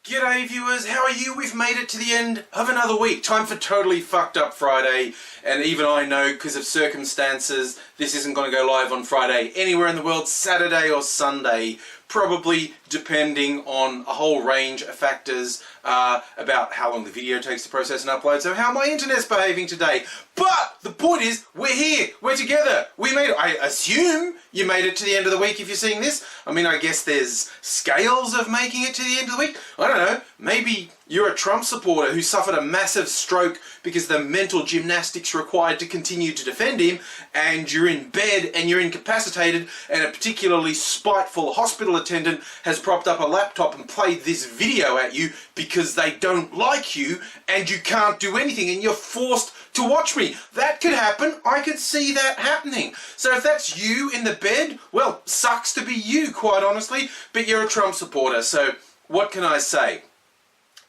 G'day viewers, how are you? We've made it to the end of another week. Time for Totally Fucked Up Friday. And even I know, because of circumstances, this isn't going to go live on Friday. Anywhere in the world, Saturday or Sunday. Probably depending on a whole range of factors about how long the video takes to process and upload. So how my internet's behaving today. But the point is, we're here. We're together. We made it. I assume you made it to the end of the week if you're seeing this. I mean, I guess there's scales of making it to the end of the week. I don't know. Maybe you're a Trump supporter who suffered a massive stroke because the mental gymnastics required to continue to defend him, and you're in bed and you're incapacitated, and a particularly spiteful hospital attendant has propped up a laptop and played this video at you because they don't like you and you can't do anything and you're forced to watch me. That could happen. I could see that happening. So if that's you in the bed, well, sucks to be you, quite honestly, but you're a Trump supporter, so what can I say?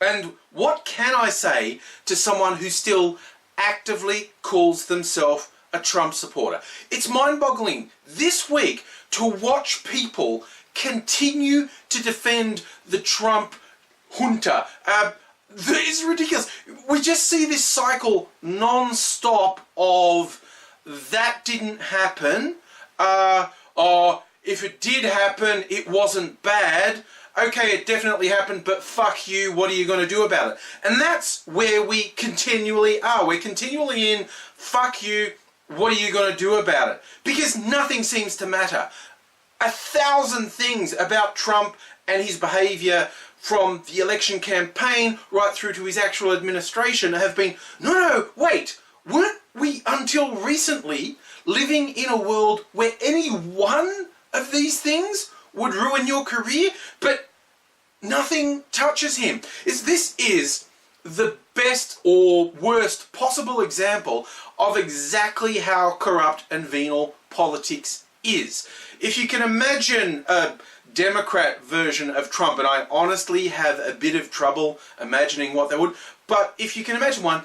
And what can I say to someone who still actively calls themselves a Trump supporter? It's mind-boggling this week to watch people continue to defend the Trump junta. It's ridiculous. We just see this cycle non-stop of that didn't happen, or if it did happen, it wasn't bad. Okay, it definitely happened, but fuck you, what are you going to do about it? And that's where we continually are. We're continually in, fuck you, what are you going to do about it? Because nothing seems to matter. 1,000 things about Trump and his behaviour from the election campaign right through to his actual administration have been, no, wait, weren't we until recently living in a world where any one of these things would ruin your career, but nothing touches him? This is the best or worst possible example of exactly how corrupt and venal politics is. If you can imagine a Democrat version of Trump, and I honestly have a bit of trouble imagining what they would, but if you can imagine one,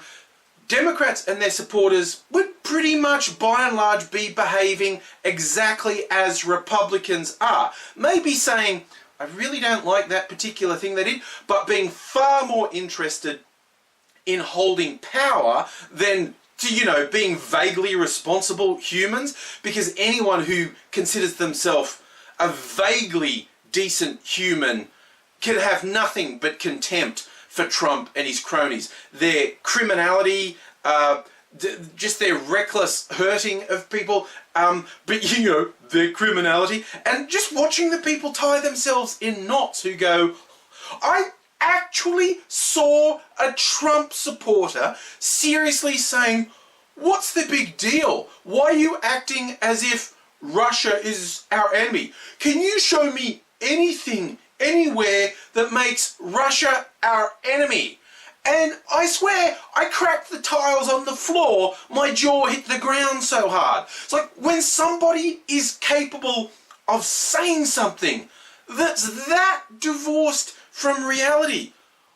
Democrats and their supporters would pretty much by and large be behaving exactly as Republicans are. Maybe saying, I really don't like that particular thing they did, but being far more interested in holding power than to, being vaguely responsible humans, because anyone who considers themselves a vaguely decent human can have nothing but contempt for Trump and his cronies. Their criminality, just their reckless hurting of people, but their criminality, and just watching the people tie themselves in knots who go, I actually saw a Trump supporter seriously saying, what's the big deal? Why are you acting as if Russia is our enemy? Can you show me anything, anywhere that makes Russia our enemy? And I swear, I cracked the tiles on the floor, my jaw hit the ground so hard. It's like when somebody is capable of saying something that's that divorced from reality,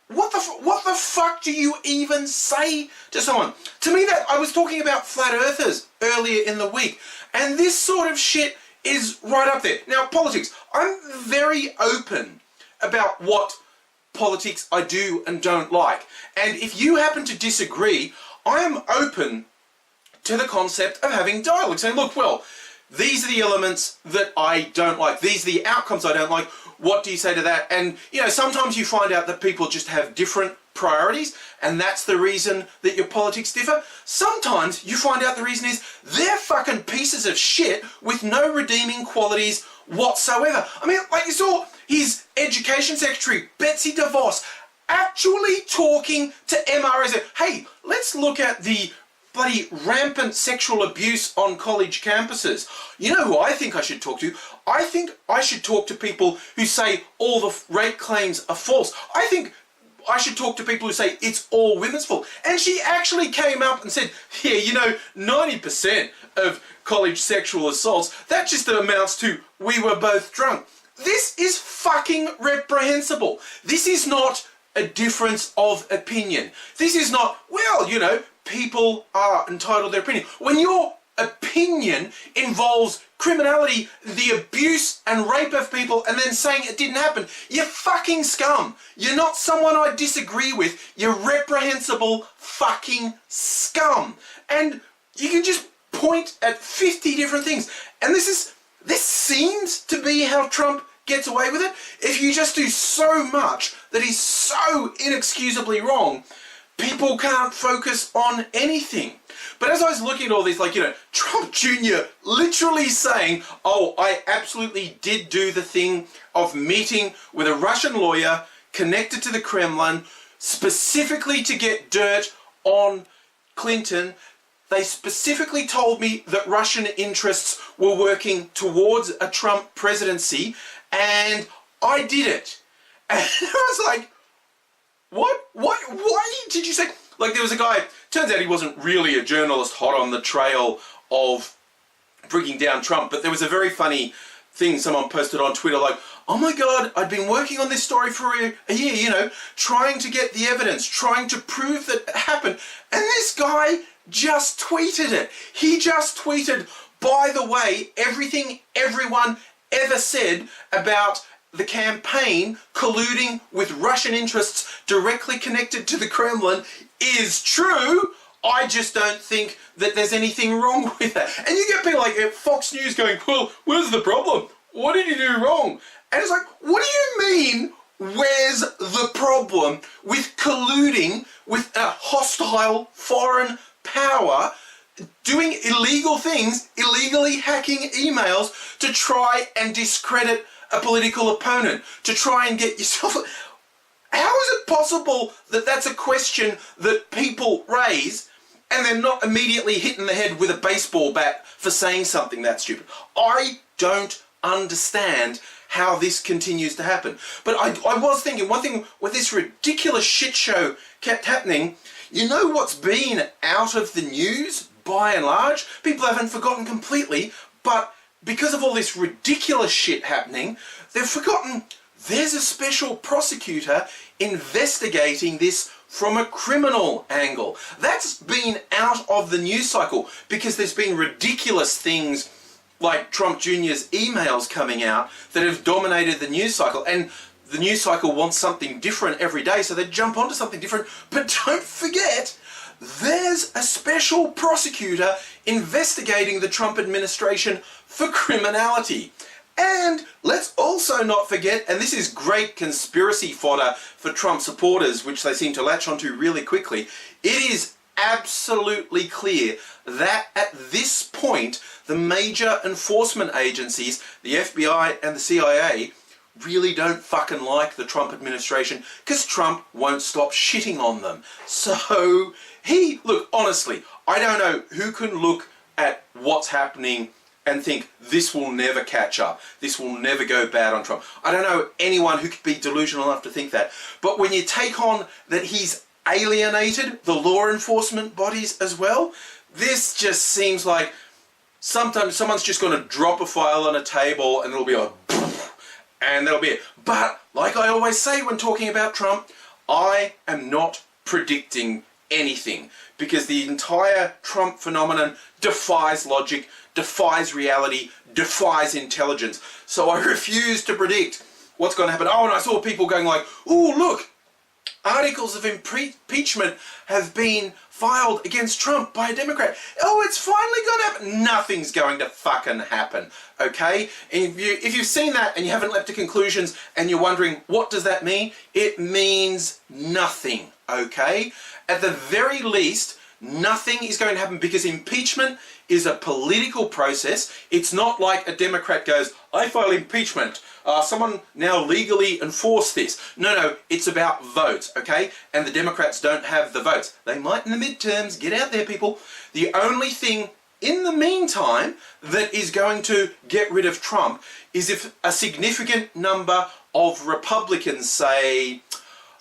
what the fuck do you even say to someone? To me, that I was talking about flat earthers earlier in the week, and this sort of shit is right up there. Now, politics. I'm very open about what politics I do and don't like. And if you happen to disagree, I am open to the concept of having dialogue, saying, look, well, these are the elements that I don't like. These are the outcomes I don't like. What do you say to that? And, sometimes you find out that people just have different priorities, and that's the reason that your politics differ. Sometimes you find out the reason is they're fucking pieces of shit with no redeeming qualities whatsoever. I mean, like you saw his education secretary, Betsy DeVos, actually talking to MRS. Hey, let's look at the bloody rampant sexual abuse on college campuses. You know who I think I should talk to? I think I should talk to people who say all the rape claims are false. I think I should talk to people who say it's all women's fault. And she actually came up and said, yeah, 90% of college sexual assaults, that just amounts to we were both drunk. This is fucking reprehensible. This is not a difference of opinion. This is not, well, people are entitled to their opinion. When you're opinion involves criminality, the abuse and rape of people, and then saying it didn't happen, you're fucking scum. You're not someone I disagree with. You're reprehensible fucking scum. And you can just point at 50 different things. And this seems to be how Trump gets away with it. If you just do so much that he's so inexcusably wrong, people can't focus on anything. But as I was looking at all these, like, you know, Trump Jr. literally saying, oh, I absolutely did do the thing of meeting with a Russian lawyer connected to the Kremlin specifically to get dirt on Clinton. They specifically told me that Russian interests were working towards a Trump presidency, and I did it. And I was like, what? Why did you say? Like, there was a guy, turns out he wasn't really a journalist hot on the trail of bringing down Trump, but there was a very funny thing someone posted on Twitter, like, oh my God, I'd been working on this story for a year, you know, trying to get the evidence, trying to prove that it happened. And this guy just tweeted it. He just tweeted, by the way, everything everyone ever said about the campaign colluding with Russian interests directly connected to the Kremlin is true. I just don't think that there's anything wrong with that. And you get people like Fox News going, well, where's the problem? What did you do wrong? And it's like, what do you mean, where's the problem with colluding with a hostile foreign power, doing illegal things, illegally hacking emails to try and discredit a political opponent, to try and get yourself... How is it possible that that's a question that people raise and they're not immediately hit in the head with a baseball bat for saying something that stupid? I don't understand how this continues to happen. But I was thinking, one thing with this ridiculous shit show kept happening, you know what's been out of the news by and large? People haven't forgotten completely, but because of all this ridiculous shit happening, they've forgotten there's a special prosecutor investigating this from a criminal angle. That's been out of the news cycle because there's been ridiculous things like Trump Jr.'s emails coming out that have dominated the news cycle, and the news cycle wants something different every day, so they jump onto something different. But don't forget, there's a special prosecutor investigating the Trump administration for criminality. And let's also not forget, and this is great conspiracy fodder for Trump supporters, which they seem to latch onto really quickly, it is absolutely clear that at this point, the major enforcement agencies, the FBI and the CIA, really don't fucking like the Trump administration because Trump won't stop shitting on them. So look, honestly, I don't know who can look at what's happening and think this will never catch up, this will never go bad on Trump. I don't know anyone who could be delusional enough to think that. But when you take on that he's alienated the law enforcement bodies as well, this just seems like sometimes someone's just going to drop a file on a table and it'll be like, and that'll be it. But like I always say when talking about Trump, I am not predicting anything because the entire Trump phenomenon defies logic, defies reality, defies intelligence. So I refuse to predict what's going to happen. Oh, and I saw people going like, oh, look, articles of impeachment have been filed against Trump by a Democrat. Oh, it's finally going to happen. Nothing's going to fucking happen, okay? And if you've seen that and you haven't leapt to conclusions and you're wondering, what does that mean? It means nothing, okay? At the very least, nothing is going to happen because impeachment is a political process. It's not like a Democrat goes, I file impeachment. Someone now legally enforce this. No, it's about votes, okay? And the Democrats don't have the votes. They might in the midterms. Get out there, people. The only thing in the meantime that is going to get rid of Trump is if a significant number of Republicans say,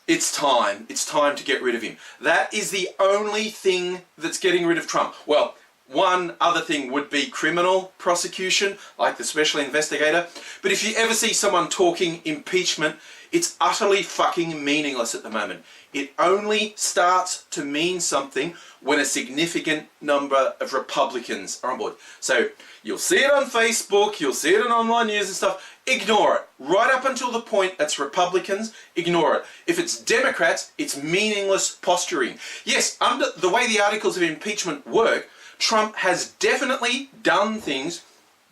it's time to get rid of him. That is the only thing that's getting rid of Trump. Well, one other thing would be criminal prosecution, like the special investigator. But if you ever see someone talking impeachment, it's utterly fucking meaningless at the moment. It only starts to mean something when a significant number of Republicans are on board. So you'll see it on Facebook, you'll see it in online news and stuff. Ignore it. Right up until the point it's Republicans, ignore it. If it's Democrats, it's meaningless posturing. Yes, under the way the articles of impeachment work, Trump has definitely done things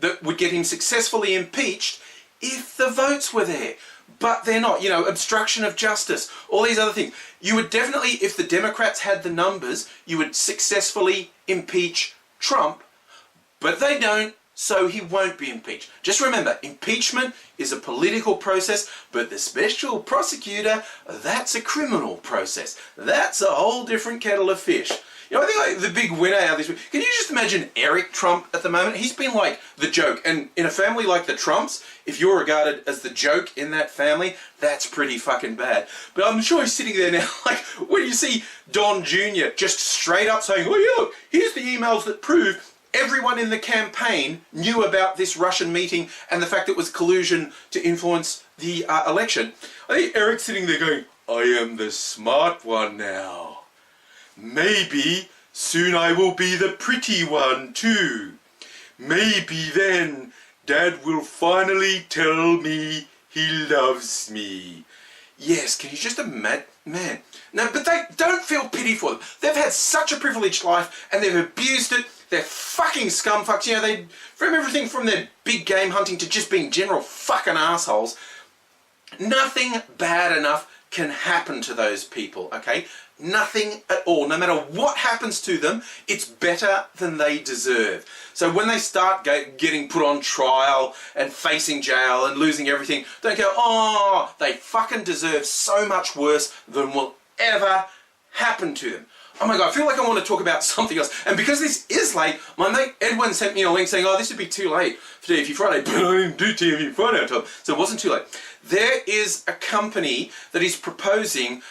that would get him successfully impeached if the votes were there. But they're not. You know, obstruction of justice, all these other things. You would definitely, if the Democrats had the numbers, you would successfully impeach Trump, but they don't, so he won't be impeached. Just remember, impeachment is a political process, but the special prosecutor, that's a criminal process. That's a whole different kettle of fish. You know, I think like the big winner out of this week, can you just imagine Eric Trump at the moment? He's been like the joke. And in a family like the Trumps, if you're regarded as the joke in that family, that's pretty fucking bad. But I'm sure he's sitting there now, like, when you see Don Jr. just straight up saying, oh yeah, look, here's the emails that prove everyone in the campaign knew about this Russian meeting and the fact it was collusion to influence the election. I think Eric's sitting there going, I am the smart one now. Maybe soon I will be the pretty one too. Maybe then Dad will finally tell me he loves me. Yes, can you just imagine? Man. No, but they don't feel pity for them. They've had such a privileged life and they've abused it. They're fucking scumfucks. You know, they from everything from their big game hunting to just being general fucking assholes. Nothing bad enough can happen to those people, okay? Nothing at all. No matter what happens to them, it's better than they deserve. So when they start getting put on trial and facing jail and losing everything, don't go, oh, they fucking deserve so much worse than will ever happen to them. Oh my God, I feel like I want to talk about something else. And because this is late, my mate Edwin sent me a link saying, oh, this would be too late for TFU Friday, but I didn't do TFU Friday on time, so it wasn't too late. There is a company that is proposing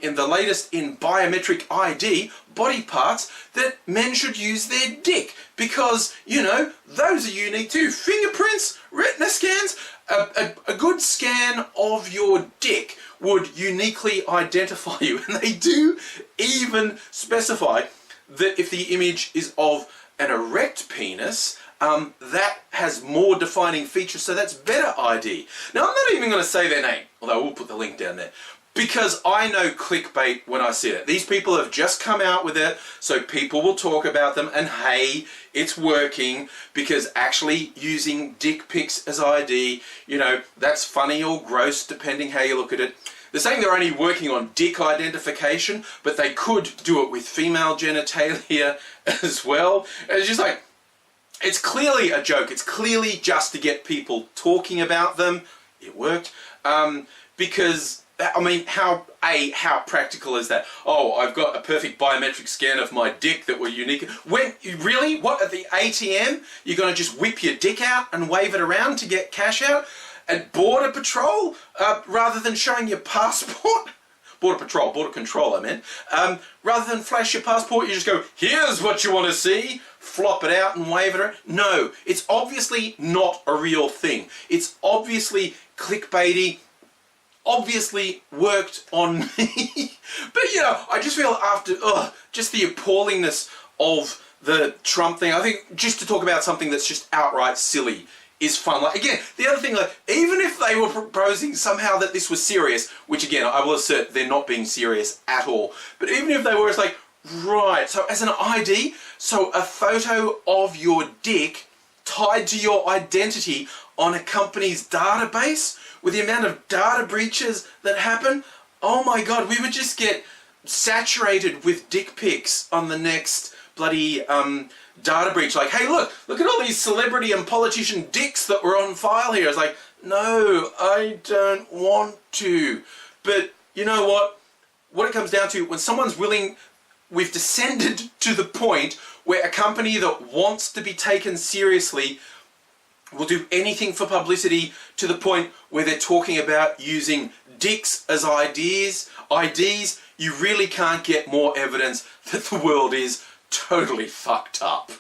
in the latest in biometric ID body parts that men should use their dick because, you know, those are unique too. Fingerprints, retina scans, a good scan of your dick would uniquely identify you, and they do even specify that if the image is of an erect penis, that has more defining features, so that's better ID. Now, I'm not even going to say their name, although we'll put the link down there, because I know clickbait when I see it. These people have just come out with it, so people will talk about them, and hey, it's working, because actually using dick pics as ID, you know, that's funny or gross, depending how you look at it. They're saying they're only working on dick identification, but they could do it with female genitalia as well. And it's just like, it's clearly a joke. It's clearly just to get people talking about them. It worked. Because, I mean, how practical is that? Oh, I've got a perfect biometric scan of my dick that were unique. When, really? What, at the ATM? You're going to just whip your dick out and wave it around to get cash out? At Border Patrol, rather than showing your passport? Border Control, I meant. Rather than flash your passport, you just go, here's what you want to see, flop it out and wave it around. No, it's obviously not a real thing. It's obviously clickbaity, obviously worked on me. But, you know, I just feel after, just the appallingness of the Trump thing, I think just to talk about something that's just outright silly is fun. Like, again, the other thing, like, even if they were proposing somehow that this was serious, which again, I will assert they're not being serious at all, but even if they were, it's like, right, so as an ID, so a photo of your dick tied to your identity on a company's database, with the amount of data breaches that happen, oh my God, we would just get saturated with dick pics on the next bloody data breach. Like, hey, look at all these celebrity and politician dicks that were on file here. It's like, no, I don't want to. But you know what it comes down to, when someone's willing, we've descended to the point where a company that wants to be taken seriously will do anything for publicity, to the point where they're talking about using dicks as IDs. You really can't get more evidence that the world is totally fucked up.